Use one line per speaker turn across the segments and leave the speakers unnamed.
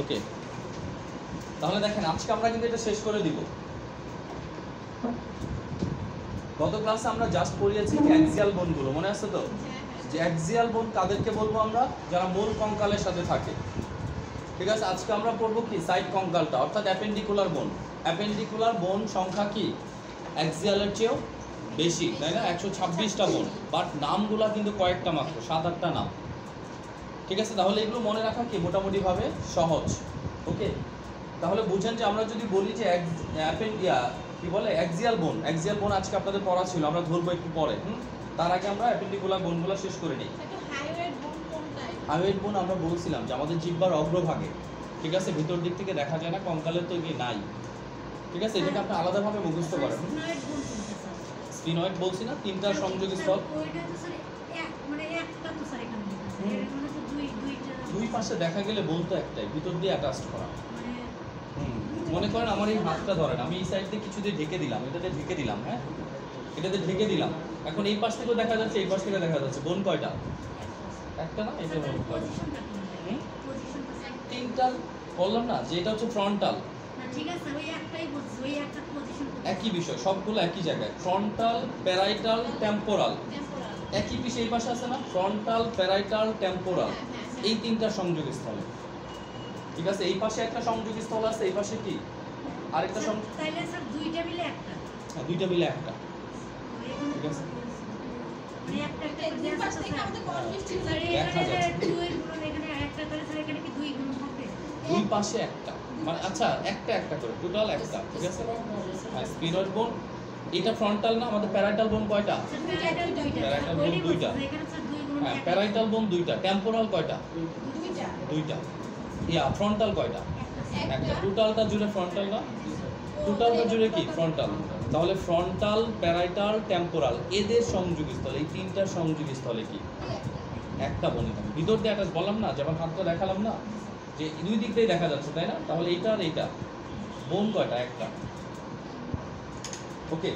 ওকে, তাহলে দেখেন আজকে আমরা কিন্তু এটা শেষ করে দিব। গত ক্লাসে আমরা জাস্ট পড়িয়েছি অ্যাক্সিয়াল বোনগুলো, মনে আছে তো? যে অ্যাক্সিয়াল বোন কাদেরকে বলবো আমরা? যারা মূল কঙ্কালের সাথে থাকে। ঠিক আছে, আজকে আমরা পড়বো কি সাইড কঙ্কালটা, অর্থাৎ অ্যাপেন্ডিকুলার বোন। অ্যাপেন্ডিকুলার বোন সংখ্যা কি অ্যাক্সিয়ালের চেয়েও বেশি, তাই না? 126টা বোন, বাট নামগুলা কিন্তু কয়েকটা মাত্র, 7-8টা নাম। ঠিক আছে, তাহলে এগুলো মনে রাখা কি মোটামুটিভাবে সহজ। ওকে, তাহলে বুঝেন যে আমরা যদি বলি যে কি বলে অ্যাক্সিয়াল বোন, অ্যাক্সিয়াল বোন আজকে আপনাদের পড়া ছিল, আমরা ধরবো একটু পরে। তার আগে আমরা অ্যাপেন্ডিকুলার বোনগুলো শেষ করে নিই। হাইওয়েড বোন আমরা বলছিলাম যে আমাদের জিহ্বার অগ্রভাগে, ঠিক আছে, ভিতর দিক থেকে দেখা যায় না, কঙ্কালের তো কি নাই। ঠিক আছে, এটাকে আপনি আলাদাভাবে মুখস্থ করেন। স্ফিনয়েড বলছি না, তিনটা সংযোগস্থল। দুই পাশে দেখা গেলে বলতো একটাই, ভিতর দিয়ে অ্যাটাচড করা। মনে করেন আমার এই হাতটা ধরেন, আমি এই সাইড দিয়ে কিছু দিয়ে ঢেকে দিলাম, এটাতে ঢেকে দিলাম, হ্যাঁ এটাতে ঢেকে দিলাম। এখন এই পাশ থেকেও দেখা যাচ্ছে, এই পাশ থেকে দেখা যাচ্ছে, বোন কয়টা? একটা না, এটা বোন কয়টা? তিনটা বললাম না, যে এটা হচ্ছে ফ্রন্টাল। একই বিষয়, সবগুলো একই জায়গায়। ফ্রন্টাল, প্যারাইটাল, টেম্পোরাল, একই বিষয়। এই পাশে আছে না, ফ্রন্টাল, প্যারাইটাল, টেম্পোরাল, এই তিনটা সংযোগস্থলে। ঠিক আছে, এই পাশে একটা সংযোগস্থল আছে, এই পাশে কি আরেকটা সংযোগ, তাইলে স্যার দুইটা মিলে একটা। হ্যাঁ, দুইটা মিলে একটা। ঠিক আছে, মানে একটা একটা দুই পাশ থেকে আমাদের কনভিক্স স্যার এখানে দুই গুণ, এখানে একটা, তাহলে স্যার এখানে কি দুই গুণ হবে? দুই পাশে একটা, মানে আচ্ছা একটা একটা করে টোটাল একটা। ঠিক আছে, হ্যাঁ স্পিনয়েড বোন এটা ফ্রন্টাল না, আমাদের প্যারাইটাল বোন কয়টা? প্যারাইটাল বোন দুইটা। হ্যাঁ প্যারাইটাল বোন দুইটা। টেম্পোরাল কয়টা? দুইটা। দুইটা। ইয়া ফ্রন্টাল কয়টা? একটা। টোটালটা জুড়ে ফ্রন্টাল না, টোটালটা জুড়ে কি ফ্রন্টাল। তাহলে ফ্রন্টাল, প্যারাইটাল, টেম্পোরাল, এদের সংযোগস্থল, এই তিনটা সংযোগস্থলে কি একটা বোনই থাকে। ভিতর দিয়ে অ্যাটাচ বললাম না, যেমন হাতটা দেখালাম না যে দুই দিক দিয়ে দেখা যাচ্ছে, তাই না? তাহলে এইটা আর এইটা বোন কয়টা? একটা। ওকে,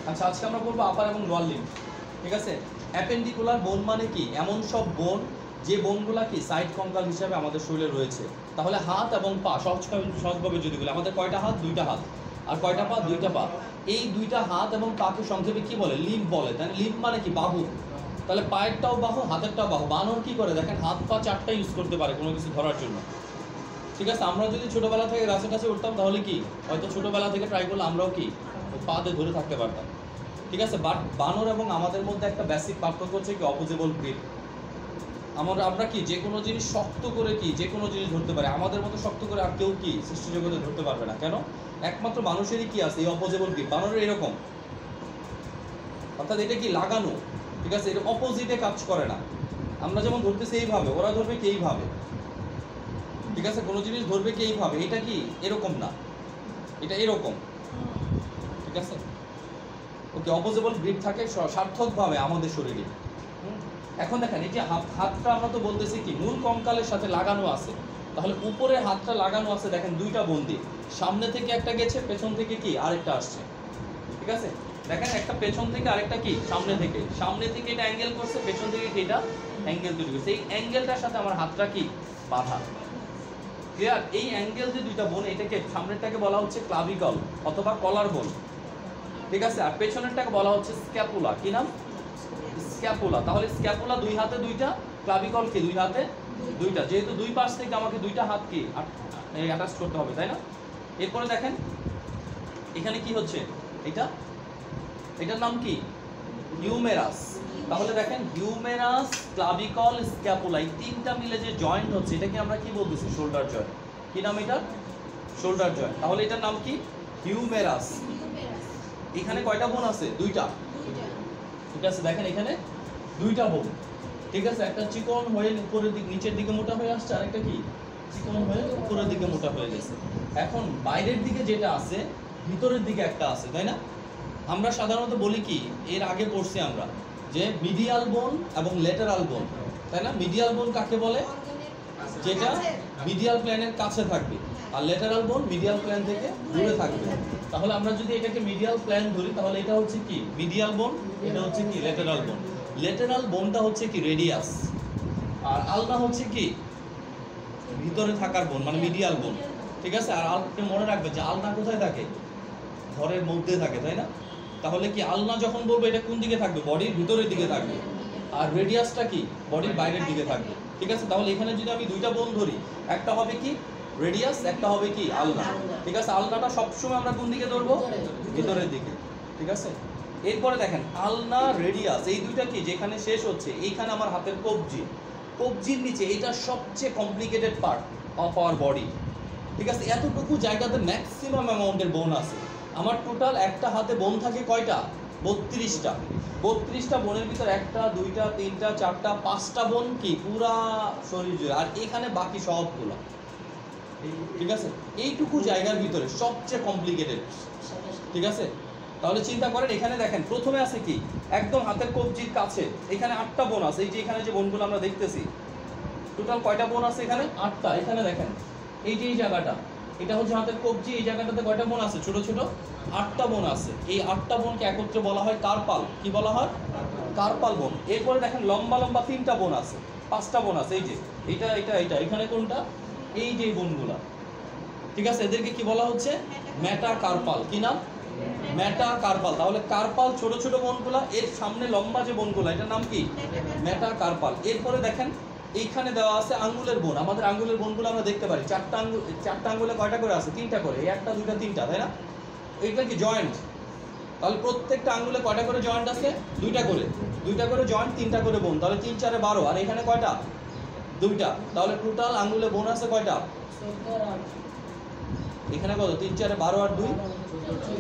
আচ্ছা আজকে আমরা বলবো আপার এবং লোয়ার লিম্ব। ঠিক আছে, অ্যাপেন্ডিকুলার বোন মানে কি? এমন সব বোন যে বোনগুলা কি সাইড কঙ্কাল হিসাবে আমাদের শরীরে রয়েছে। তাহলে হাত এবং পা, সহজভাবে যদি বলি, আমাদের কয়টা হাত? দুইটা হাত। আর কয়টা পা? দুইটা পা। এই দুইটা হাত এবং পাকে সংক্ষেপে কি বলে? লিম্ব বলে, তাই না? লিম্ব মানে কি? বাহু। তাহলে পায়েরটাও বাহু, হাতেরটাও বাহু। বানর কি করে দেখেন, হাত পা চারটা ইউজ করতে পারে কোনো কিছু ধরার জন্য। ঠিক আছে, আমরা যদি ছোটবেলা থেকে গাছে টাছে উঠতাম তাহলে কি হয়তো ছোটবেলা থেকে ট্রাই করলে আমরাও কি পা দিয়ে ধরে থাকতে পারতাম। ঠিক আছে, বাট বানর এবং আমাদের মধ্যে একটা বেসিক পার্থক্য হচ্ছে কি অপোজেবল গ্রিপ। আমরা কি যে কোনো জিনিস শক্ত করে কি যে কোনো জিনিস ধরতে পারি, আমাদের মতো শক্ত করে আর কেউ কি সৃষ্টি জগতে ধরতে পারবে না। কেন? একমাত্র মানুষেরই কি আছে এই অপোজেবল গ্রিপ। বানরের এরকম, অর্থাৎ এটা কি লাগানো। ঠিক আছে, এটা অপোজিটে কাজ করে না। আমরা যেমন ধরতেছি এইভাবে, ওরা ধরবে কি এইভাবে। ঠিক আছে, কোনো জিনিস ধরবে কি এইভাবে, এটা কি এরকম না, এটা এরকম। ঠিক আছে, ওকে, অপোজেবল গ্রিপ থাকে সার্থকভাবে আমাদের শরীরে। এখন দেখেন এই যে হাতটা আমরা তো বলতেছি কি মূল কঙ্কালের সাথে লাগানো আছে। তাহলে উপরে হাতটা লাগানো আছে, দেখেন দুইটা বন্দি, সামনে থেকে একটা গেছে, পেছন থেকে কি আরেকটা আসছে। ঠিক আছে, দেখেন একটা পেছন থেকে আরেকটা কি সামনে থেকে। সামনে থেকে এটা অ্যাঙ্গেল করছে, পেছন থেকে কি এটা অ্যাঙ্গেল তৈরি করছে। এই অ্যাঙ্গেলটার সাথে আমার হাতটা কি বাঁধা। ক্লিয়ার? এই অ্যাঙ্গেল যে দুইটা বোন, এটাকে সামনেরটাকে বলা হচ্ছে ক্লাভিকল অথবা কলার বোন। ঠিক আছে, আর পেছনেরটাকে বলা হচ্ছে স্ক্যাপুলা। কি নাম? স্ক্যাপুলা। তাহলে স্ক্যাপুলা দুই হাতে দুইটা, ক্লাভিকল কি দুই হাতে দুইটা। যেহেতু দুই পাশ থেকে আমাকে দুইটা হাত কি অ্যাটাচ করতে হবে, তাই না? এরপরে দেখেন এখানে কি হচ্ছে, এটার নাম কি? হিউমেরাস। তাহলে দেখেন হিউমেরাস, ক্লাভিকল, স্ক্যাপুলা, এই তিনটা মিলে যে জয়েন্ট হচ্ছে এটাকে আমরা কি বলতেছি? Shoulder joint. কি নাম এটা? Shoulder joint. তাহলে এটার নাম কি? হিউমেরাস। এখানে কয়টা বোন আছে? দুইটা। ঠিক আছে, দেখেন এখানে দুইটা বোন। ঠিক আছে, একটা চিকন হয়ে উপরের দিকে নিচের দিকে মোটা হয়ে আসছে, আর একটা কি চিকন হয়ে উপরের দিকে মোটা হয়ে গেছে। এখন বাইরের দিকে যেটা আছে, ভিতরের দিকে একটা আছে, তাই না? আমরা সাধারণত বলি কি, এর আগে পড়ছি আমরা যে মিডিয়াল বোন এবং ল্যাটেরাল বোন, তাই না? মিডিয়াল বোন কাকে বলে? যেটা মিডিয়াল প্ল্যানের কাছে থাকবে, আর ল্যাটেরাল বোন মিডিয়াল প্ল্যান থেকে দূরে থাকবে। তাহলে আমরা যদি এটাকে মিডিয়াল প্ল্যান ধরি, তাহলে এটা হচ্ছে কি মিডিয়াল বোন, এটা হচ্ছে কি ল্যাটেরাল বোন। ল্যাটেরাল বোনটা হচ্ছে কি রেডিয়াস, আর আলনা হচ্ছে কি ভিতরে থাকার বোন, মানে মিডিয়াল বোন, ঠিক আছে। আর আপনি মনে রাখবেন যে আলনা কোথায় থাকে, ঘরের মধ্যে থাকে, তাই না? তাহলে কি আলনা যখন বলবো এটা কোন দিকে থাকবে, বডির ভিতরের দিকে থাকবে। আর রেডিয়াসটা কি, বডির বাইরের দিকে থাকবে, ঠিক আছে। তাহলে এখানে যদি আমি দুইটা বোন ধরি, একটা হবে কি রেডিয়াস, একটা হবে কি আলনা, ঠিক আছে। আলনাটা সবসময় আমরা কোন দিকে ধরবো, ভিতরের দিকে, ঠিক আছে। এরপরে দেখেন আলনা রেডিয়াস এই দুইটা কি যেখানে শেষ হচ্ছে, এইখানে আমার হাতের কবজি, কবজির নিচে এটা সবচেয়ে complicated part of our body, ঠিক আছে। এতটুকু জায়গাতে ম্যাক্সিমাম অ্যামাউন্টের বোন আছে। আমার টোটাল একটা হাতে বোন থাকে কয়টা, 32টা। 32টা বোনের ভিতরে একটা, দুইটা, তিনটা, চারটা, 5টা বোন কি পুরা শরীর জুড়ে, আর এখানে বাকি সবগুলো, ঠিক আছে। এইটুকু জায়গার ভিতরে সবচেয়ে কমপ্লিকেটেড, ঠিক আছে। তাহলে চিন্তা করেন, এখানে দেখেন প্রথমে আছে কি একদম হাতের কবজির কাছে, এখানে 8টা বোন আছে। এই যে এখানে যে বোনগুলো আমরা দেখতেছি, টোটাল কয়টা বোন আছে এখানে, 8টা। এখানে দেখেন এই যে এই জায়গাটা, এটা হচ্ছে হাতের কবজি, এই জায়গাটাতে কয়টা বোন আছে, ছোট ছোট 8টা বোন আছে। এই 8টা বোনকে একত্রে বলা হয় কার্পাল, কি বলা হয়, কার্পাল বোন। এরপরে দেখেন লম্বা লম্বা 3টা বোন আছে, 5টা বোন আছে। এই যে এটা এটা এটা এখানে কোনটা, এই যে বোনগুলা, ঠিক আছে। এদেরকে কি বলা হচ্ছে, মেটাকার্পাল। কি নাম, মেটাকার্পাল। তাহলে কার্পাল ছোট ছোট বোনগুলা, এর সামনে লম্বা যে বোনগুলা এটার নাম কি, মেটাকার্পাল। এরপরে দেখেন এইখানে দেওয়া আছে আঙ্গুলের বোন। আমাদের আঙ্গুলের বোনগুলো আমরা দেখতে পারি, চারটা আঙ্গুলে কয়টা করে আছে, 3টা করে, এই একটা দুইটা তিনটা, তাই না? এইগুলো কি জয়েন্ট, তাহলে প্রত্যেকটা আঙ্গুলে কয়টা করে জয়েন্ট আছে, দুইটা করে জয়েন্ট, 3টা করে বোন, তাহলে 3 4 12। আর এখানে কয়টা, দুইটা। তাহলে টোটাল আঙ্গুলে বোন আছে কয়টা, এখানে কত, 3 4 12 আর 2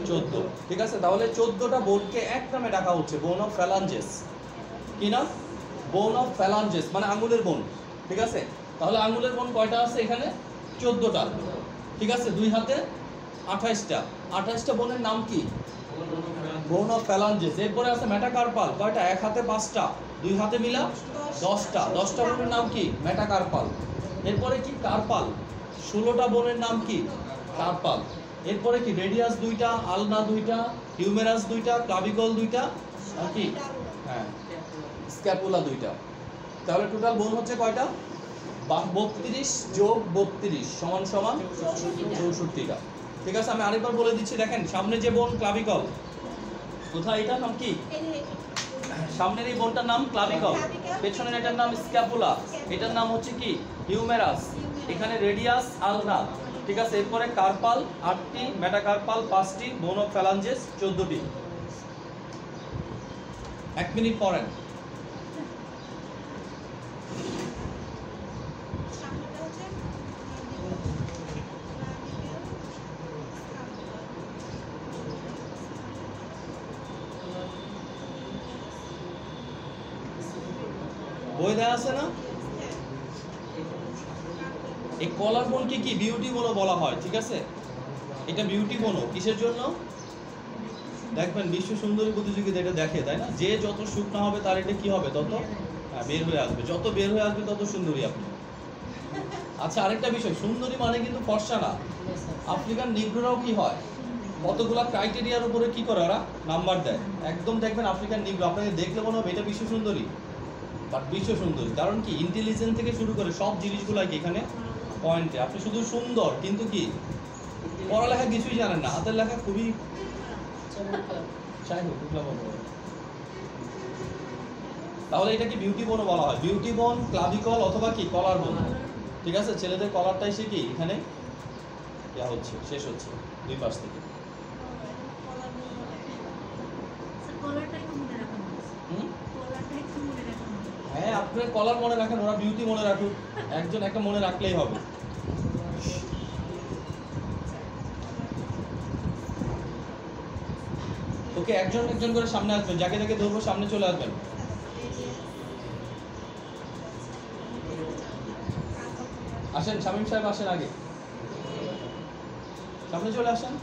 14, ঠিক আছে। তাহলে 14টা বোনকে এক নামে ডাকা হচ্ছে বোন অফ ফ্যালাঞ্জেস। কি নাম, বোন অফ ফ্যালাঞ্জেস, মানে আঙ্গুলের বোন, ঠিক আছে। তাহলে আঙ্গুলের বোন কয়টা আছে এখানে, 14টা, ঠিক আছে। দুই হাতে 28টা, 28টা বোনের নাম কি, বোন অফ ফ্যালাঞ্জেস। এরপরে আছে মেটাকার্পাল, কয়টা, এক হাতে 5টা, দুই হাতে মিলা 10টা, 10টা বোনের নাম কি, মেটাকার্পাল। এরপরে কি কার্পাল, 16টা বোনের নাম কি, কার্পাল। এরপরে কি রেডিয়াস 2টা, আলনা 2টা, হিউমেরাস 2টা, ক্লাভিকল 2টা, আর কি, হ্যাঁ স্ক্যাপুলা 2টা। তাহলে টোটাল বোন হচ্ছে কয়টা, 32 যোগ 32 সমান সমান 64টা, ঠিক আছে। আমি আরেকবার বলে দিচ্ছি, দেখেন সামনে যে বোন ক্লাভিকল, কোথায়, এটার নাম কি, সামনের এই বোনটার নাম ক্লাভিকল, পেছনের এটার নাম স্ক্যাপুলা, এটার নাম হচ্ছে কি হিউমেরাস, এখানে রেডিয়াস আলনা, ঠিক আছে। এরপরে কার্পাল 8টি, মেটাকার্পাল 5টি, বোন অফ ফ্যালাঞ্জেস 14টি। 1 মিনিট পরেন। বই দেওয়া আছে না, এই কলার বোনকে কি বিউটি বোনও বলা হয়, ঠিক আছে। এটা বিউটি বোনও কিসের জন্য, দেখবেন বিশ্ব সুন্দরী প্রতিযোগিতা এটা দেখে, তাই না, যে যত শুকনা হবে তার এটা কি হবে, তত বের হয়ে আসবে, যত বের হয়ে আসবে তত সুন্দরী আপনি। আচ্ছা আরেকটা বিষয়, সুন্দরী মানে কিন্তু ফর্সা না, আফ্রিকান নিগ্রোরাও কি হয়, কতগুলা ক্রাইটেরিয়ার উপরে কি করে ওরা নাম্বার দেয়। একদম দেখবেন আফ্রিকান নিগ্রো আপনাকে দেখলে মনে হবে এটা বিশ্ব সুন্দরী, বাট বিশ্ব সুন্দরী, কারণ কি ইন্টেলিজেন্স থেকে শুরু করে সব জিনিসগুলো কি এখানে পয়েন্টে। আপনি শুধু সুন্দর কিন্তু কি পড়ালেখা কিছুই জানেন না, হাতের লেখা খুবই তাহলে এটা কি বিউটি বোনও বলা হয়, বিউটি বোন, ক্লাভিকল অথবা কি কলার বোন, ঠিক আছে। ছেলেদের কলারটা এসে কি এখানে ইয়া হচ্ছে, শেষ হচ্ছে দুই পাশ থেকে। হ্যাঁ আপনার কলার মনে রাখেন, ওরা বিউটি মনে রাখুক, একজন একটা মনে রাখলেই হবে। ওকে একজন একজন করে সামনে আসবেন, যাকে যাকে ধরবো সামনে চলে আসবেন। আসেন শামীম সাহেব, আসেন আগে সামনে চলে আসেন।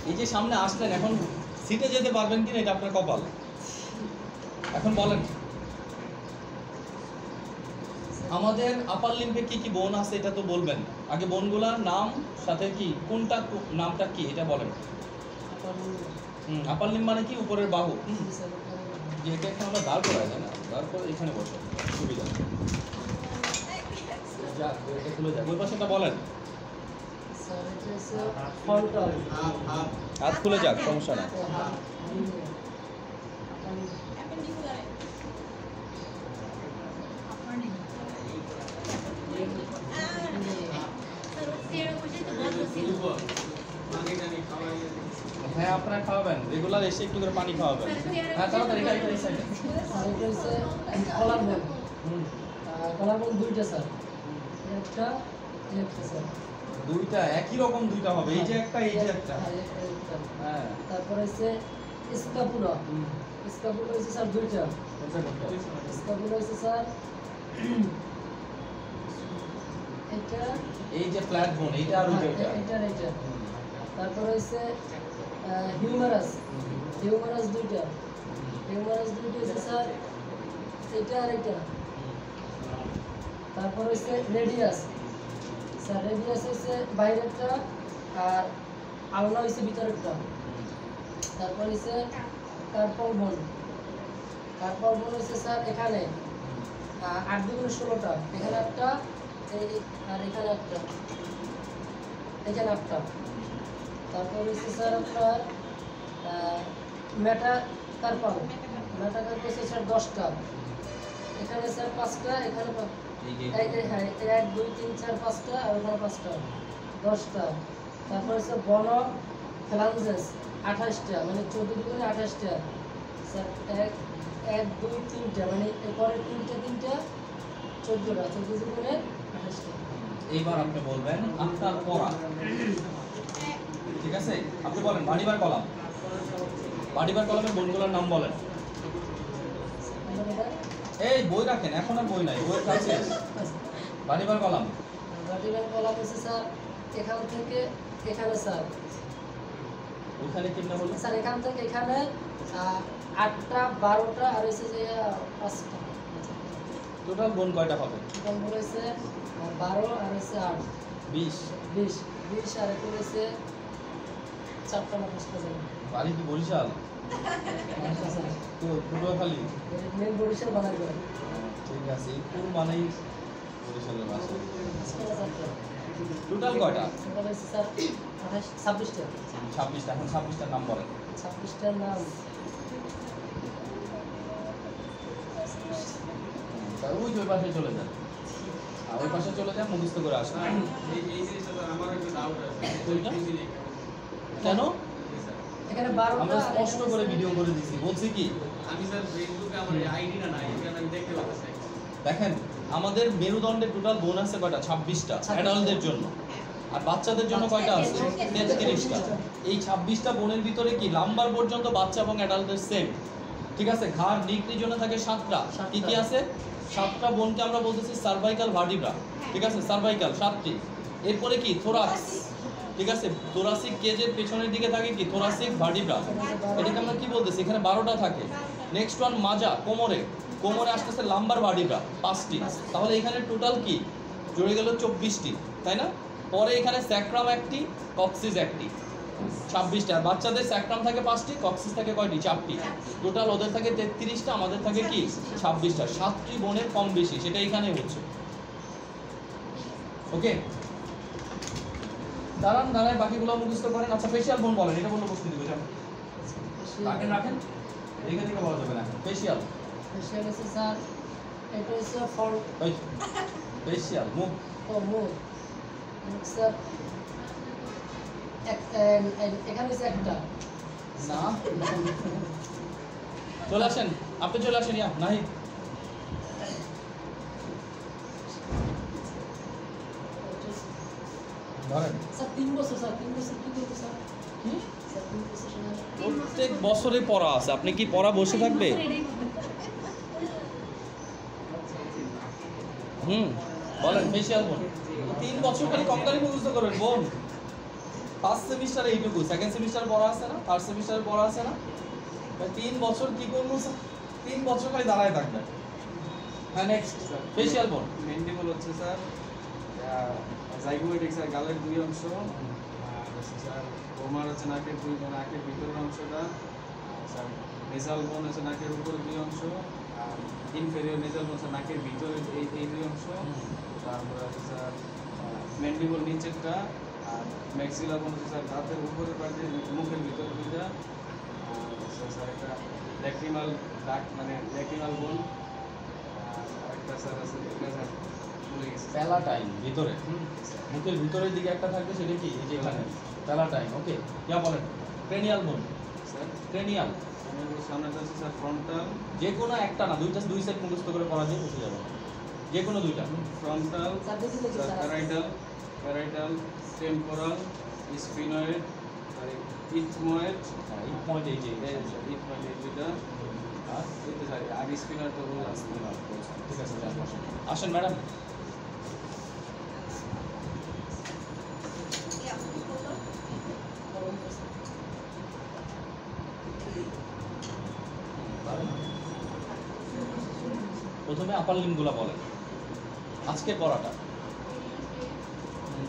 এই যে সামনে আসলেন, এখন সিটে যেতে পারবেন কিনা এটা আপনার কপাল। এখন বলেন আমাদের আপার লিম্বে কি কি বোন আছে এটা তো বলবেন আগে, বোনগুলার নাম সাথে কি কোনটা নামটা কি এটা বলেন। আপার লিম্ব মানে কি উপরের বাহু, যে এটা এখানে আমরা দাঁড় করাই না, দাঁড় করে এখানে বসো, সুবিধা। যাক, এটা খুলে যাক। ওই পাশেটা বলেন।
স্যার এটা হচ্ছে ফন্টল
হাত খুলে যাক, সমস্যা না। হ্যাঁ, আপনারা খাওয়াবেন, রেগুলার এসে একটু করে পানি খাওয়াবেন। হ্যাঁ, তাড়াতাড়ি এটা এই সাইডে।
স্যার এটা হচ্ছে কলার বোন কলার বোন দুইটা স্যার একটা একটা স্যার
দুইটা একই রকম দুইটা হবে, এই যে একটা, এই যে একটা। হ্যাঁ,
তারপরে হচ্ছে স্কাপুলা স্কাপুলা হচ্ছে স্যার দুইটা
কোনটা কোনটা?
স্কাপুলা হচ্ছে স্যার এটা
এই যে ফ্ল্যাট বোন, এইটা আর ওইটা।
এটা এটা তারপরে হচ্ছে হিউমারাস হিউমারাস দুইটা হচ্ছে স্যার এটা আর এটা। তারপর হচ্ছে রেডিয়াস স্যার রেডিয়াস হচ্ছে বাইরেরটা আর আলনা হচ্ছে ভিতরেরটা। তারপর হচ্ছে কার্পল বোন হচ্ছে স্যার এখানে 8 দুগুণে 16টা, এখানে একটা আর এখানে একটা, এখানে একটা। তারপর হচ্ছে স্যার আপনার মেটা কার্পল হচ্ছে স্যার 10টা, এখানে স্যার 5টা, এখানে হ্যাঁ 1 2 3 4 5টা আর ওখানে 5টা, 10টা। তারপর হচ্ছে বন ফ্লাঞ্জেস 28টা, মানে 14 দুগুণে 28টা স্যার। 1 2 3টা, মানে এরপরে 3টা 14টা, 14 দুগুণে 28টা।
এইবার আপনি বলবেন আপনার পড়া, ঠিক আছে? আপনি বলেন ভাটিবার কলাম, ভাটিবার কলামের বোনগুলোর নাম বলেন। এই বই রাখেন, এখন আর বই নাই, বইয়ের কাছে ভাটিবার কলাম।
ভাটিবার কলাম হচ্ছে স্যার এখান থেকে এখানে স্যার,
ওইখানে কিনা বলুন
স্যার এখান থেকে এখানে 8টা 12টা আর হচ্ছে যে 5টা।
টোটাল বোন কয়টা হবে?
টোটাল বলেছে 12 আর হচ্ছে 8
20।
20 আর এটা হচ্ছে 4টা না 5টা যাবে।
বাড়ি কি বরিশাল? তো পটুয়াখালী?
মেন বরিশাল বানাই করে।
ঠিক আছে, কোন মানেই বরিশালের ভাষা।
4টা
টোটাল কয়টা?
টোটাল হচ্ছে স্যার 26টা।
26টা। এখন 26টার নাম বলেন।
26টার নাম
ওই যে ওই পাশে চলে যান, ওই পাশে চলে যান, মুখস্থ করে আসেন। কেন?
এখানে 12টা
আমরা স্পষ্ট করে ভিডিও করে দিছি, বলছি কি
আমি স্যার ফেসবুকে আমার আইডিটা নাই, এখানে আমি দেখতে পাচ্ছি।
দেখেন, আমাদের মেরুদণ্ডে টোটাল বোন আছে কয়টা? 26টা অ্যাডাল্টদের জন্য। আর বাচ্চাদের জন্য কয়টা আছে? 33টা। এই 26টা বোনের ভিতরে কি লাম্বার পর্যন্ত বাচ্চা এবং অ্যাডাল্টদের সেম, ঠিক আছে? ঘাড় নিকড়ির জন্য থাকে 7টা। কি কি আছে? 7টা বোনকে আমরা বলতেছি সার্ভাইকাল ভার্টিব্রা, ঠিক আছে? সার্ভাইকাল 7টি। এরপরে কি থোরাক্স, ঠিক আছে? থোরাসিক কেজের পেছনের দিকে থাকে কি থোরাসিক ভার্টিব্রা, এটাকে আমরা কি বলতেছি? এখানে 12টা থাকে। নেক্সট ওয়ান মাজা, কোমরে আসতেছে লাম্বার ভার্টিব্রা 5টি। তাহলে এখানে টোটাল কি জুড়ে গেল 24টি, তাই না? পরে এখানে স্যাক্রাম 1টি, কক্সিস 1টি, 26টা। আর বাচ্চাদের স্যাক্রাম থাকে 5টি, কক্সিস থাকে কয়টি? 4টি। টোটাল ওদের থাকে 33টা, আমাদের থাকে কি 26টা। 7টি বোনের কম বেশি, সেটা এখানে হচ্ছে। ওকে, দাঁড়ায় বাকিগুলো মুখস্থ করেন। আচ্ছা, ফেশিয়াল বোন বলেন, এটা বললো বসতে দিবে। রাখেন, রেখে থেকে বলা যাবে না। ফেশিয়াল
হচ্ছে স্যার এটা হচ্ছে ফল
ফেশিয়াল মুখ।
মুখ স্যার এখানে হচ্ছে একটা
না, চলে আসেন, আপনি চলে আসেন। ইয়া নাহি ধরেন
স্যার 3 বছর স্যার 3 বছর কি করতে স্যার?
কি
স্যার 3 বছর সময়
প্রত্যেক বছরে পড়া আছে, আপনি কি পড়া বসে থাকবে? বলেন ফেশিয়াল বোন। 3 বছর খালি কমকালি মুখস্থ করবেন বোন। ফার্স্ট সেমিস্টারে এইটুকু, সেকেন্ড সেমিস্টার পড়া আছে না, থার্ড সেমিস্টারে পড়া আছে না? 3 বছর কি করবো? 3 বছর খালি দাঁড়ায় থাকবেন। হ্যাঁ, নেক্সট ফেশিয়াল বোন।
মেন্ডিবল হচ্ছে স্যার জাইগোমেটিক স্যার গালের 2 অংশ, আর হচ্ছে স্যার ওমার হচ্ছে নাকের 2 নাকের ভিতরের অংশটা, স্যার নেজাল বোন হচ্ছে নাকের উপর 2 ইনফেরিয়র নেজাল বোন নাকের ভিতরে এই দুই অংশ, তারপরে আছে স্যার ম্যান্ডিবল নিচেরটা, আর ম্যাক্সিলার বোন হচ্ছে স্যার দাঁতের উপরের পাশে মুখের ভিতরে দুইটা, আর স্যার একটা ল্যাক্রিমাল ডাক্ট মানে ল্যাক্রিমাল বোন, আর একটা স্যার আছে এটা স্যার ভুলে গেছি
প্যালাটাইন ভিতরে, মুখের ভিতরের দিকে একটা থাকবে, সেটা কি এই যে এখানে প্যালাটাইন। ওকে, যা বলেন ক্রেনিয়াল বোন,
স্যার।
ক্রেনিয়াল
সামনেটা আছে স্যার ফ্রন্টাল,
যে কোনো একটা না, দুই সাইড মুখস্থ করে পড়া দিয়ে বসে যাবে, যে কোনো দুইটা।
ফ্রন্টাল,
স্যার দেখি দেখি
স্যার
স্যার
প্যারাইটাল, টেম্পোরাল, স্পিনয়েড, আর ইথময়েড,
পয়েন্ট এই যে
ইথময়েড এই দুইটা, আর এই তো স্যার আর স্পিনয়েড তো বললাম।
ঠিক আছে, যান বসেন। আসেন ম্যাডাম। প্রথমে আপার লিঙ্কগুলো বলেন, আজকে পড়াটা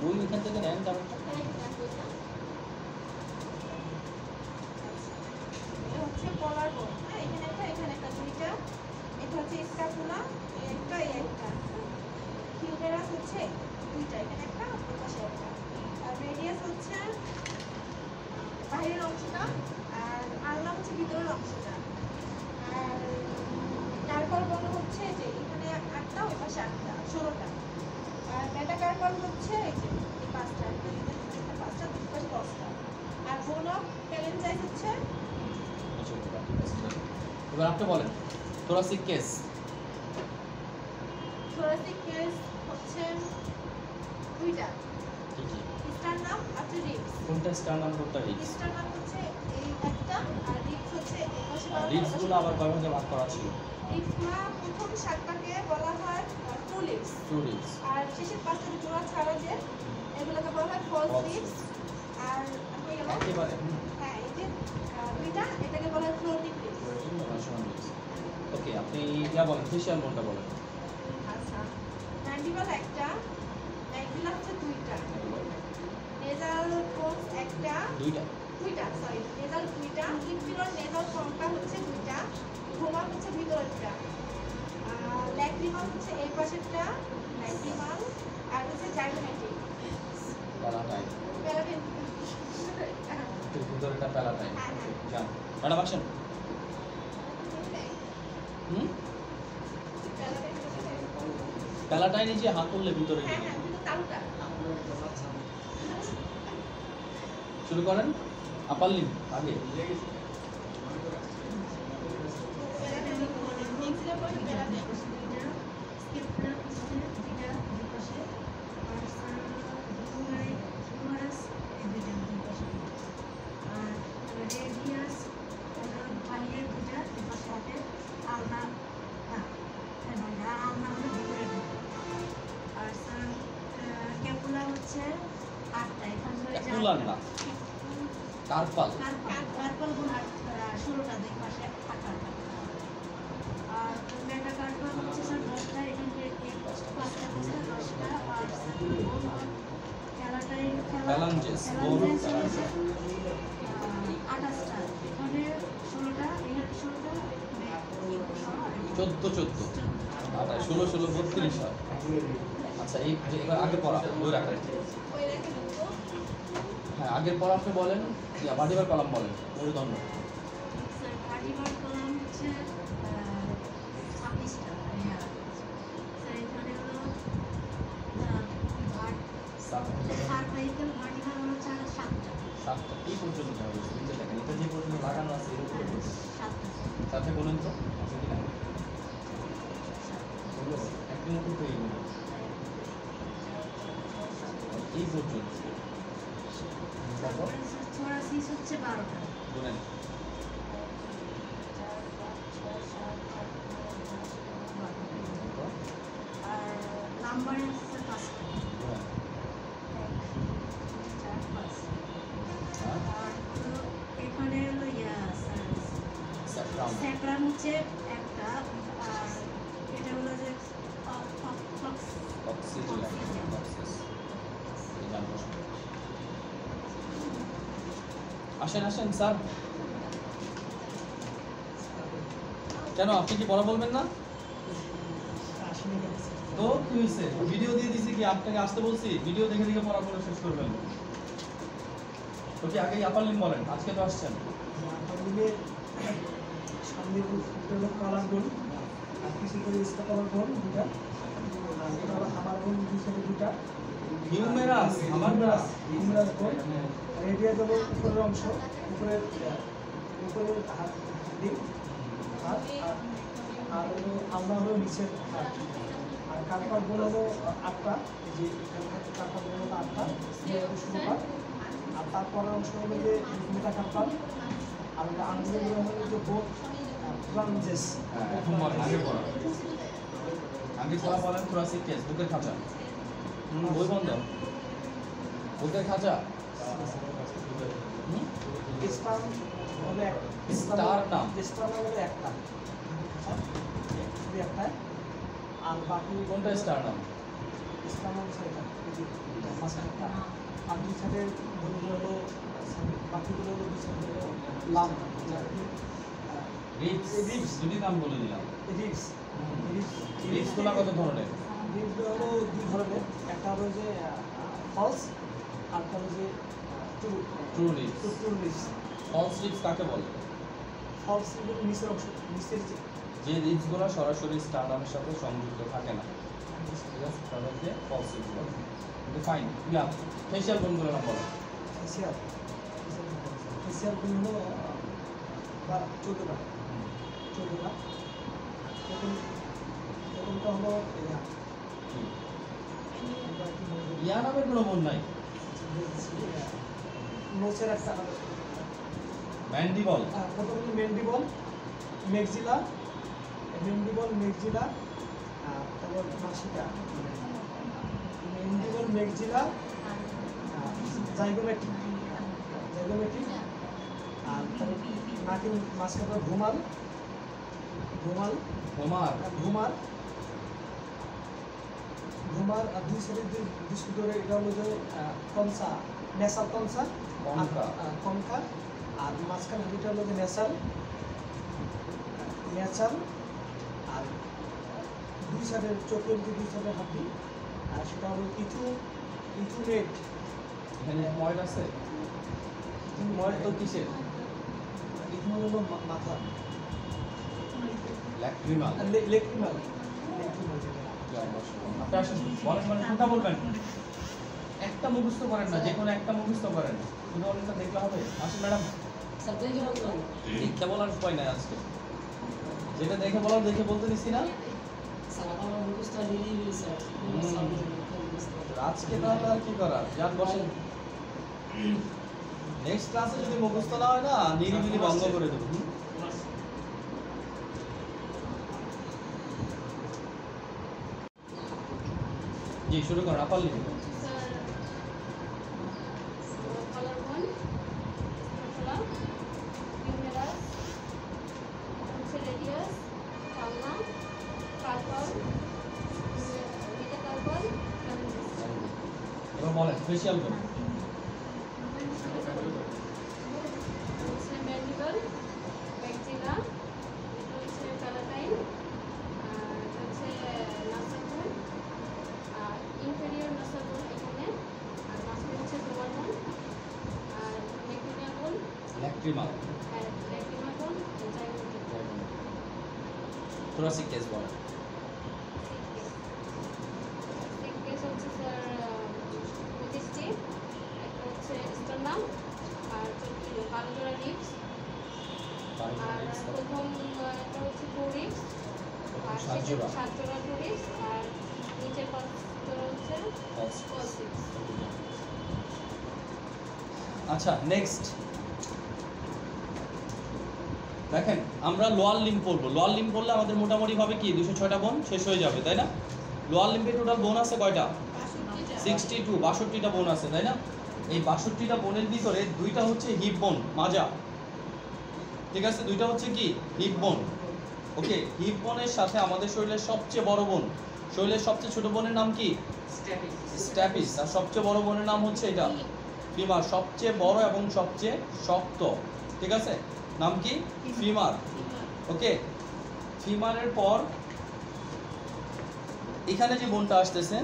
বই এখান থেকে নেন, কারণ
হচ্ছে কলার বোন, হ্যাঁ এখানে একটা দুইটা, এটা হচ্ছে স্ক্যাপুলা, একটা একটা হিউমেরাস হচ্ছে দুইটা, এখানে একটা ওই পাশে একটা, আর রেডিয়াস হচ্ছে বাইরের অংশটা, আর আলনা হচ্ছে ভিতরের অংশটা, আর কার্পাল বোন হচ্ছে যে এখানে একটা ওই পাশে একটা, 16টা, আর মেটাকার্পাল হচ্ছে এই যে এই পাঁচটা, পাঁচটা দুই পাশে 10টা, আর বোন অফ প্যালেনজাইট হচ্ছে
এবার আপনি বলেন থোরাসিক কেস।
থোরাসিক কেস হচ্ছে দুইটা,
কি কি?
স্টারনাম আর রিবস।
কোনটা স্টারনাম, কোনটা রিবস?
স্টারনাম হচ্ছে এই একটা, আর রিবস হচ্ছে এই পাশে।
রিবসগুলো আবার কয় ভাগে ভাগ করা ছিল?
রিবসগুলো প্রথম সাতটাকে বলা হয় ট্রু লিভস,
টু রিবস।
আর শেষের পাঁচটা জোড়া ছাড়া যে এগুলোকে বলা হয় ফলস লিভস। আর হয়ে গেল
একেবারে
হ্যাঁ এই যে দুইটা, এটাকে বলা হয় ফ্লোটিং লিভস।
ওকে, আপনি ইয়া বলেন ফেশিয়াল কোনটা বলেন?
আচ্ছা, ম্যান্ডিবল একটা, ম্যাক্সিলা হচ্ছে দুইটা, নেজাল কোন্স একটা, দুইটা সরি নেজাল দুইটা, ইনফিরিয়র নেজাল ফর্মটা হচ্ছে দুইটা, ঘোমা হচ্ছে ভিতরেরটা, ল্যাক্রিমাল হচ্ছে এই পাশেরটা ল্যাক্রিমাল, আর হচ্ছে জাইগোমেট্রিক
প্যালাটাইন,
প্যালাভিন।
ভিতরেটা প্যালাটাইন।
হ্যাঁ, হ্যাঁ।
জান ম্যাডাম আসেন। হুম, প্যালাটাইন এই যে হাত তুললে ভিতরে
হ্যাঁ
গিয়ে।
হ্যাঁ কিন্তু তালুটা
শুরু করেন আপার লিঙ্ক আগে।
নেক্সট পরে প্যালাভিন।
কুলার না, কার্পাল।
কার্পাল গুণ 16টা দুই পাশে আটটা, আর মেটাকার্পাল হচ্ছে স্যার 10টা, এখানে এই পাঁচটা পাঁচটা 10টা, আর palatine
phalanges, bone of phalanges.
28টা, এখানে 16টা, এখানে 16টা,
14 আটা 16 32 হয়। আচ্ছা, এই যে এবার আগে পড়া বই রাখেন।
ওই রেখে দেবো।
হ্যাঁ, আগের পড়া আপনি বলেন, বাটিবার কলাম বলেন, মেরুদণ্ড।
স্যার ভার্টিবার কলাম হচ্ছে 26টা, স্যার এখানে হলো সার্ভাইকাল ভার্টিবার হলো 7টা,
7টা এই পর্যন্ত যাবে। নিচে দেখেন, এটা যে পর্যন্ত লাগানো আছে এর উপরে বসে।
7টা,
সাথে বলেন তো আছে কিনা? বলো, একদম উপর থেকে বলুন। এই পর্যন্ত তারপর
থোরাসিস হচ্ছে 12টা,
বলেন।
আর নাম্বার হচ্ছে 5টা,
বলেন।
1 2 3 4 5,
হ্যাঁ,
আর হলো এখানে হলো
স্যাফরান,
স্যাক্রাম হচ্ছে একটা, আর এটা হলো যে
অক্সিজেন, অক্সিস। এই জান প্রশ্ন। আসেন আসেন স্যার। কেন আপনি কি পড়া বলবেন না? তো কি হয়েছে ভিডিও দিয়ে দিছি কি আপনাকে আসতে বলছি ভিডিও দেখে দেখে পড়াশোনা শেষ করবেন ওকে আগে আপার লিম বলেন আজকে তো আসছেন
সামনে হলো কলার গোল আর কিছু করে ইস্তা কলার গোল দুটা আর এটা হলো হামার গোল পিছনে দুটা
হিউমেরাস আমার
হিউমেরাস গোল আর এরিয়া হলো উপরের অংশ উপরের হাত দিক হাত আর হলো আমরা হলো নিচের হাত আর কারপার গোল হলো 8টা এই যে কারপার গোল হলো 8টা শুরু পাট আর তারপরের অংশ হলো যে মোটা কারপার আর আঙ্গুলগুলো হলো যে বোট ফ্লাঞ্জেস
এখন বলেন আগে পড়া বলেন থোরাসিক কেস বুকের খাঁচা বই বন্ধ বুকের খাঁচা
স্পার্ম হলো
স্টার নাম
স্পার্ম হলো একটা শুধু একটা আর বাকি
কোনটা স্টার নাম
স্পার্ম হলো সেটা মাঝখানটা আর দুই সাইডের বলগুলো হলো বাকিগুলো হলো দুই সাইডে হলো লাম
রিপস দুটি নাম বলে দিলাম
রিপস
রিপসগুলো কত ধরনের
রিপসগুলো হলো দুই ধরনের একটা হলো যে ফলস আর একটা হলো যে
true reps
true reps
false reps কাকে বলে
ফলস হলো নিচের অংশ নিচের
যে রিপসগুলো সরাসরি স্টারনামের সাথে সংযুক্ত থাকে না ঠিক আছে তাদেরকে ফলস রিপস বলে কিন্তু ফাইন ইয়া ফেশিয়াল কোনগুলো নাম বলো
ফেসিয়াল ফেসিয়াল গুলো হলো 14টা প্রথমটা হলো
ইয়া নামের কোনো মন নাই
নোচের একটা
ম্যান্ডিবল
প্রথম ম্যান্ডিবল মেক্সিলা তারপর মাসিকা ম্যান্ডিবল মেক্সিলা জাইগোমেটিক আর তারপর নাকের মাঝখানে ঘুমার আর দুই সাইডের দুই সুদরে এটা হলো যে কনসা নেসাল কনসা কনকা আর মাঝখানে দুইটা হলো যে নেসাল আর দুই সাইডের চোখের যে দুই সাইডের হাড্ডি আর সেটা হলো ইথুনেট
এখানে ময়েড আছে ময়েড তো কিসের
ইথুনেট হলো মাথা
ল্যাক্রিমাল
লেক্রিমাল
আপনি আসেন বলেন মানে কোনটা বলবেন একটা মুখস্থ করেন না যে কোনো একটা মুখস্থ করেন শুধু অনেকটা দেখলে হবে আসেন ম্যাডাম
স্যার দেখে বলতে হবে
দেখে বলার উপায় নাই আজকে যেটা দেখে বলার দেখে বলতে দিছি না
স্যার আমার মুখস্থ নিয়ে স্যার
আজকে তাহলে আর কি করার যান বসেন নেক্সট ক্লাসে যদি মুখস্থ না হয় না নিরিবিলি বন্ধ করে দেবো জি শুরু করুন আপার লিখুন এবার বলেন ফেশিয়াল করুন ল্যাক্রিমাল থোরাসিক কেস বলেন আচ্ছা নেক্সট দেখেন আমরা লোয়ার লিম্ব পড়বো লোয়ার লিম্ব পড়লে আমাদের মোটামুটি ভাবে কি 206টা বোন শেষ হয়ে যাবে তাই না লোয়ার লিম্বে টোটাল বোন আছে কয়টা 62 62টা বোন আছে তাই না এই 62টা বোনের ভিতরে দুইটা হচ্ছে হিপ বোন মাজা ঠিক আছে দুইটা হচ্ছে কি হিপ বোন ওকে হিপ বোনের সাথে আমাদের শরীরের সবচেয়ে বড় বোন শরীরের সবচেয়ে ছোট বোনের নাম কি স্ট্যাপিস আর সবচেয়ে বড় বোনের নাম হচ্ছে এটা ফিমার সবচেয়ে বড় এবং সবচেয়ে শক্ত ঠিক আছে নাম কি ফিমার ওকে ফিমারের পর এখানে যে বোনটা আসতেছে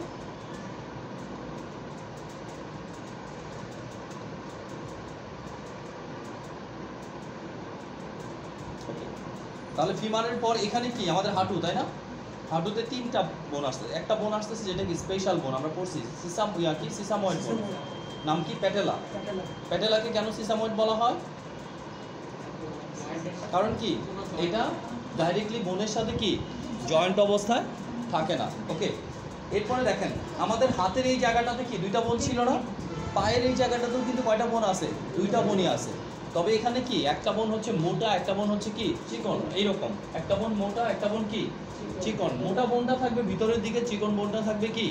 তাহলে ফিমারের পর এখানে কি আমাদের হাঁটু, তাই না? হাঁটুতে তিনটা বোন আসতেছে, একটা বোন আসতেছে যেটা কি স্পেশাল বোন, আমরা পড়ছি সিসাময়েড বোন, নাম কি প্যাটেলা। প্যাটেলাকে কেন সিসাময়েড বলা হয়? কারণ কি এটা ডাইরেক্টলি বোনের সাথে কি জয়েন্ট অবস্থায় থাকে না। ওকে, এরপরে দেখেন আমাদের হাতের এই জায়গাটাতে কি দুইটা বোন ছিল না? পায়ের এই জায়গাটাতেও কিন্তু কয়টা বোন আছে? দুইটা বোনই আছে। তবে এখানে কি একটা বোন হচ্ছে মোটা, একটা বোন হচ্ছে কি চিকন, এইরকম একটা বোন মোটা, একটা বোন কি চিকন। মোটা বোনটা থাকবে ভিতরের দিকে, চিকন বোনটা থাকবে কি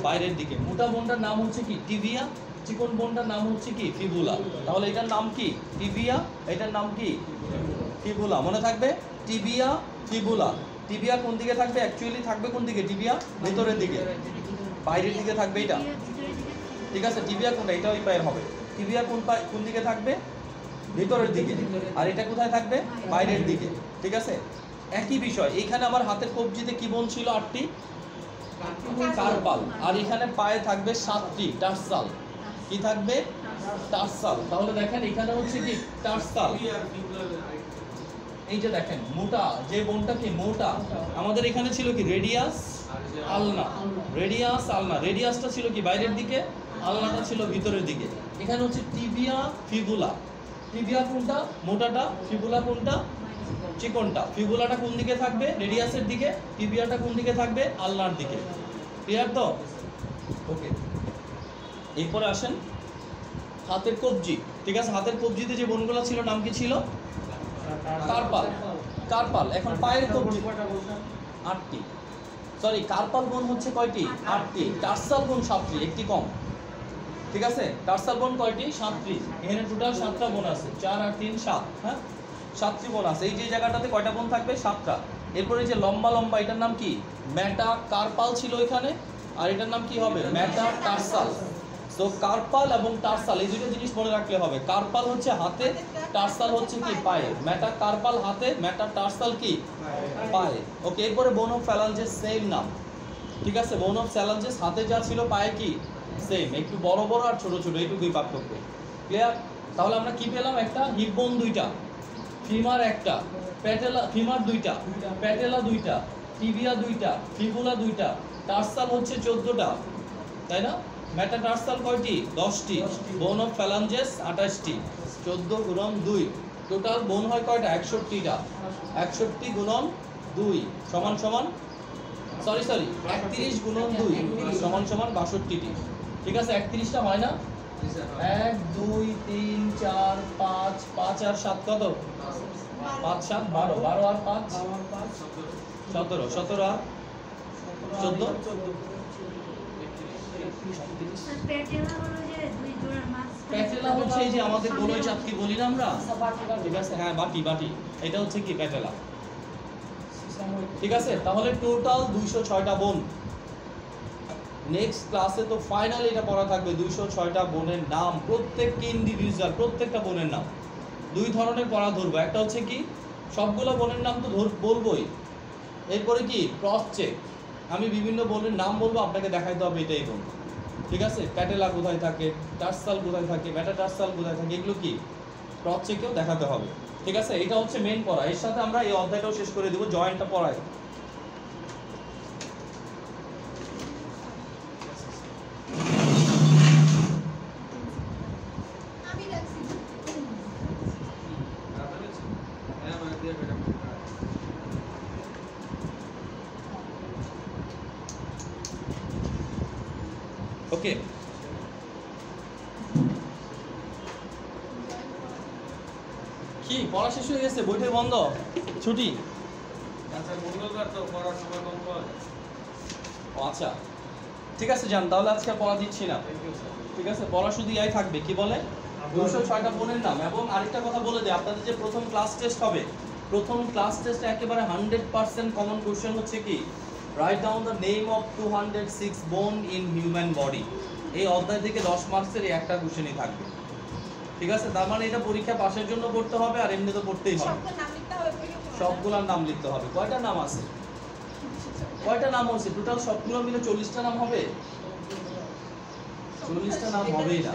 বাইরের দিকে। মোটা বোনটার নাম হচ্ছে কি টিবিয়া, চিকন বোনটার নাম হচ্ছে কি ফিবুলা। তাহলে এটার নাম কি টিবিয়া, এটার নাম কি ফিবুলা। মনে থাকবে টিবিয়া ফিবুলা। টিবিয়া কোন দিকে থাকবে? অ্যাকচুয়ালি থাকবে কোন দিকে? টিবিয়া ভিতরের দিকে, বাইরের দিকে থাকবে এটা, ঠিক আছে? টিবিয়া কোনটা? এটা ওই পায়ের হবে। টিবিয়া কোন দিকে থাকবে? ভিতরের দিকে। আর এটা কোথায় থাকবে? বাইরের দিকে, ঠিক আছে? একই বিষয়, এইখানে আমার হাতের কবজিতে কি বোন ছিল? 8টি কার্পাল। আর এখানে পায়ে থাকবে 7টি টার্সাল। কি থাকবে? টার্সাল। তাহলে দেখেন এখানে হচ্ছে কি টার্সাল। এই যে দেখেন মোটা যে বোনটা কি মোটা, আমাদের এখানে ছিল কি রেডিয়াস আলনা। রেডিয়াস আলনা, রেডিয়াসটা ছিল কি বাইরের দিকে, আলনাটা ছিল ভিতরের দিকে। এখানে হচ্ছে টিবিয়া ফিবুলা। টিবিয়া কোনটা? মোটাটা। ফিবুলা কোনটা? চিকনটা। ফিবুলাটা কোন দিকে থাকবে? রেডিয়াসের দিকে। টিবিয়াটা কোন দিকে থাকবে? আলনার দিকে। ক্লিয়ার তো? ওকে, এরপরে আসেন হাতের কবজি, ঠিক আছে? হাতের কবজিতে যে বোনগুলো ছিল নাম কি ছিল? কার্পাল। কার্পাল। এখন পায়ের কবজি 8টি, সরি কার্পাল বোন হচ্ছে কয়টি? 8টি। টার্সাল বোন 7টি, একটি কম, ঠিক আছে? টার্সাল বোন কয়টি? 7টি। এখানে টোটাল 7টা বোন আছে, 4 আর 3 7, হ্যাঁ 7টি বোন আছে। এই যে জায়গাটাতে কয়টা বোন থাকবে? 7টা। এরপরে যে লম্বা লম্বা এটার নাম কি? ম্যাটা কার্পাল ছিল এখানে, আর এটার নাম কি হবে? ম্যাটা টার্সাল। সো কার্পাল এবং টার্সাল এই দুটো জিনিস মনে রাখলে হবে। কার্পাল হচ্ছে হাতে, টার্সাল হচ্ছে কি পায়ে। ম্যাটা কার্পাল হাতে, ম্যাটা টার্সাল কি পায়ে। ওকে, এরপরে বোন অফ ফ্যালাঞ্জেস সেম নাম, ঠিক আছে? বোন অফ ফ্যালাঞ্জেস হাতে যা ছিল পায়ে কি সেম, একটু বড় বড় আর ছোট ছোট, এইটুকুই পার্থক্য। ক্লিয়ার? তাহলে আমরা কি পেলাম? একটা হিপ বোন 2টা, ফিমার একটা, প্যাটেলা ফিমার 2টা, প্যাটেলা 2টা, টিবিয়া 2টা, ফিবুলা 2টা, টার্সাল হচ্ছে 14টা, তাই না? মেটাটার্সাল কয়টি? 10টি। বোন অফ ফ্যালাঞ্জেস 28টি। 14 গুণন 2, টোটাল বোন হয় কয়টা? 61টা। 61 গুণন 2 সমান সমান, সরি 31 গুণন 2 সমান সমান 62টি, ঠিক আছে? 31টা হয় না? 1 2 3 4 5, 5 আর 7 কত? 5 7 12, 12 আর 5 17, 17 আর 14 প্যাটেলা হচ্ছে এই যে আমাদের গোলই চাকতি বলি না আমরা, ঠিক আছে? হ্যাঁ বাটি, বাটি এটা হচ্ছে কি প্যাটেলা, ঠিক আছে? তাহলে টোটাল 206টা বোন। নেক্সট ক্লাসে তো ফাইনালি এটা পড়া থাকবে 206টা বোনের নাম, প্রত্যেককে ইন্ডিভিজুয়াল, প্রত্যেকটা বোনের নাম। 2 ধরনের পড়া ধরবো, একটা হচ্ছে কি সবগুলো বোনের নাম তো বলবোই, এরপরে কি ক্রস চেক, আমি বিভিন্ন বোনের নাম বলবো, আপনাকে দেখাইতে হবে এটাই বোন, ঠিক আছে? প্যাটেলা কোথায় থাকে, টার্সাল কোথায় থাকে, মেটাটার্সাল কোথায় থাকে, এগুলো কি ক্রস চেকেও দেখাতে হবে, ঠিক আছে? এটা হচ্ছে মেন পড়া। এর সাথে আমরা এই অধ্যায়টাও শেষ করে দেবো, জয়েন্টটা পড়াই।
আমি রাখছি।
ওকে, কি পড়া শেষ হয়ে গেছে? বইটাই বন্ধ, ছুটি? আচ্ছা ঠিক আছে যান, তাহলে আজকে আর পড়া দিচ্ছি না, ঠিক আছে? পড়া শুধু ইয়াই থাকবে, কি বলে 206টা বোনের নাম। এবং আরেকটা কথা বলে দিই, আপনাদের যে প্রথম ক্লাস টেস্ট হবে, প্রথম ক্লাস টেস্টে একেবারে 100% কমন কোশ্চেন হচ্ছে কি write down the name of 206 বোন ইন হিউম্যান বডি। এই অধ্যায় থেকে 10 মার্কসের এই একটা কোশ্চেনই থাকবে, ঠিক আছে? তার মানে এটা পরীক্ষা পাশের জন্য পড়তে হবে, আর এমনি তো পড়তেই হবে,
সবগুলোর নাম লিখতে হবে।
সবগুলোর নাম লিখতে হবে। কয়টা নাম আছে? কয়টা নাম হচ্ছে টোটাল সবগুলো মিলে 40টা নাম হবে? 40টা নাম হবেই না।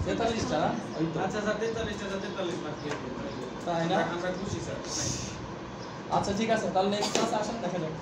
43টা না? ওই তো।
আচ্ছা স্যার 43 মার্ক দিয়ে দিন।
তাই না?
আমরা খুশি স্যার।
আচ্ছা ঠিক আছে, তাহলে নেক্সট ক্লাসে আসেন, দেখা যাক।